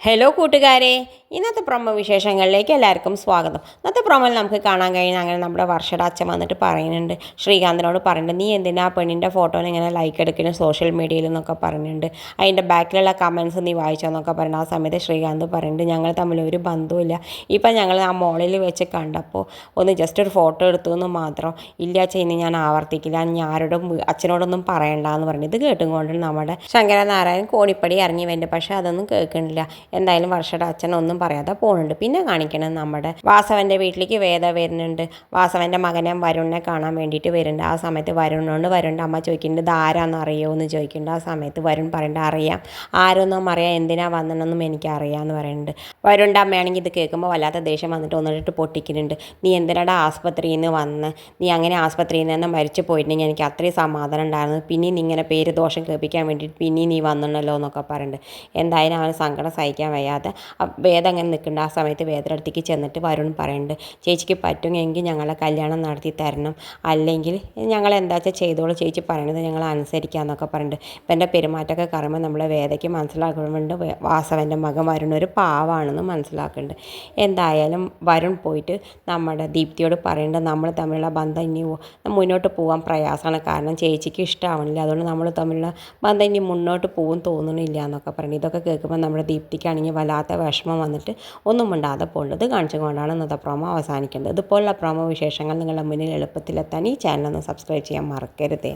Hello കൂട്ടുകാരെ, ഇന്നത്തെ promo വിശേഷങ്ങളിലേക്ക് എല്ലാവർക്കും സ്വാഗതം. ഇന്നത്തെ പ്രൊമോയിൽ നമുക്ക് കാണാൻ കഴിയുന്ന അങ്ങനെ നമ്മുടെ വർഷയുടെ അച്ഛൻ വന്നിട്ട് പറയുന്നുണ്ട്, ശ്രീകാന്തിനോട് പറയുന്നുണ്ട്, നീ എന്തിനാ പെണ്ണിൻ്റെ ഫോട്ടോനെ ഇങ്ങനെ ലൈക്ക് എടുക്കണം സോഷ്യൽ മീഡിയയിൽ എന്നൊക്കെ പറയുന്നുണ്ട്. അതിൻ്റെ ബാക്കിലുള്ള കമൻസ് നീ വായിച്ചോ എന്നൊക്കെ പറയുന്നത്. ആ സമയത്ത് ശ്രീകാന്ത് പറയുന്നുണ്ട്, ഞങ്ങൾ തമ്മിൽ ഒരു ബന്ധവുമില്ല, ഇപ്പം ഞങ്ങൾ ആ മോളിൽ വെച്ച് കണ്ടപ്പോൾ ഒന്ന് ജസ്റ്റ് ഒരു ഫോട്ടോ എടുത്തു എന്ന് മാത്രം, ഇല്ല ഇനി ഞാൻ ആവർത്തിക്കില്ല, ഞാൻ ആരോടും അച്ഛനോടൊന്നും പറയണ്ടെന്ന് പറഞ്ഞു. ഇത് കേട്ടുകൊണ്ട് നമ്മുടെ ശങ്കരനാരായണൻ കോണിപ്പടി ഇറങ്ങി വേണ്ട, പക്ഷേ അതൊന്നും കേൾക്കണില്ല. എന്തായാലും വർഷയുടെ അച്ഛനൊന്നും പറയാതെ പോകുന്നുണ്ട്. പിന്നെ കാണിക്കണം നമ്മുടെ വാസവൻ്റെ വീട്ടിലേക്ക് വേദ വരുന്നുണ്ട്. വാസവൻ്റെ മകനെ വരുണിനെ കാണാൻ വേണ്ടിയിട്ട് വരുന്നുണ്ട്. ആ സമയത്ത് വരുണിൻ്റെ അമ്മ ചോദിക്കുന്നുണ്ട്, ഇത് ആരാന്ന് അറിയുമോ എന്ന് ചോദിക്കുന്നുണ്ട്. ആ സമയത്ത് വരുൺ പറയേണ്ടത് അറിയാം, ആരൊന്നും അറിയാം, എന്തിനാ വന്നതെന്നും എനിക്കറിയാമെന്ന് പറയുന്നുണ്ട്. വരുണിൻ്റെ അമ്മയാണെങ്കിൽ ഇത് കേൾക്കുമ്പോൾ വല്ലാത്ത ദേഷ്യം വന്നിട്ട് ഒന്നിട്ട് പൊട്ടിക്കുന്നുണ്ട്. നീ എന്തിനാടാ ആസ്പത്രിയിൽ നിന്ന് വന്ന്, നീ അങ്ങനെ ആസ്പത്രിയിൽ നിന്ന് മരിച്ചു പോയിട്ടുണ്ടെങ്കിൽ എനിക്ക് അത്രയും സമാധാനം ഉണ്ടായിരുന്നു, പിന്നെ നീ ഇങ്ങനെ പേര് ദോഷം കേൾപ്പിക്കാൻ വേണ്ടിയിട്ട് പിന്നെ നീ വന്നിട്ടുണ്ടല്ലോ എന്നൊക്കെ പറയുന്നുണ്ട്. എന്തായാലും അവന് സങ്കടം സഹിക്കാൻ വയ്യാതെ വേദ അങ്ങനെ നിൽക്കുന്നുണ്ട്. ആ സമയത്ത് വേദയുടെ അടുത്തേക്ക് ചെന്നിട്ട് വരുൺ പറയുന്നുണ്ട്, ചേച്ചിക്ക് പറ്റുമെങ്കിൽ ഞങ്ങളെ കല്യാണം നടത്തി തരണം, അല്ലെങ്കിൽ ഞങ്ങൾ എന്താ വെച്ചാൽ ചെയ്തോളൂ, ചേച്ചി പറയണത് ഞങ്ങൾ അനുസരിക്കാമെന്നൊക്കെ പറയുന്നുണ്ട്. ഇപ്പം എൻ്റെ പെരുമാറ്റമൊക്കെ കാണുമ്പോൾ നമ്മളെ വേദയ്ക്ക് മനസ്സിലാക്കുന്നുണ്ട് വാസവൻ്റെ മകൻ വരുൺ ഒരു പാവാണെന്ന് മനസ്സിലാക്കുന്നുണ്ട്. എന്തായാലും വരുൺ പോയിട്ട് നമ്മുടെ ദീപ്തിയോട് പറയുന്നുണ്ട്, നമ്മൾ തമ്മിലുള്ള ബന്ധം ഇനി മുന്നോട്ട് പോകാൻ പ്രയാസമാണ്, കാരണം ചേച്ചിക്ക് ഇഷ്ടമാവണില്ല, അതുകൊണ്ട് നമ്മൾ തമ്മിലുള്ള ബന്ധം ഇനി മുന്നോട്ട് പോകും തോന്നണില്ല എന്നൊക്കെ പറയുന്നത്. ഇതൊക്കെ കേൾക്കുമ്പോൾ നമ്മുടെ ദീപ്തിക്കാണെങ്കിൽ വല്ലാത്ത വിഷമം വന്നിട്ട് ഒന്നും മിണ്ടാതെ പോകുന്നത് കാണിച്ചുകൊണ്ടാണ് ഇന്നത്തെ പ്രൊമോ അവസാനിക്കേണ്ടത്. ഇതുപോലുള്ള പ്രൊമോ വിശേഷങ്ങൾ നിങ്ങളുടെ മുന്നിൽ എളുപ്പത്തിലെത്താൻ ഈ ചാനൽ ഒന്ന് സബ്സ്ക്രൈബ് ചെയ്യാൻ മറക്കരുത്.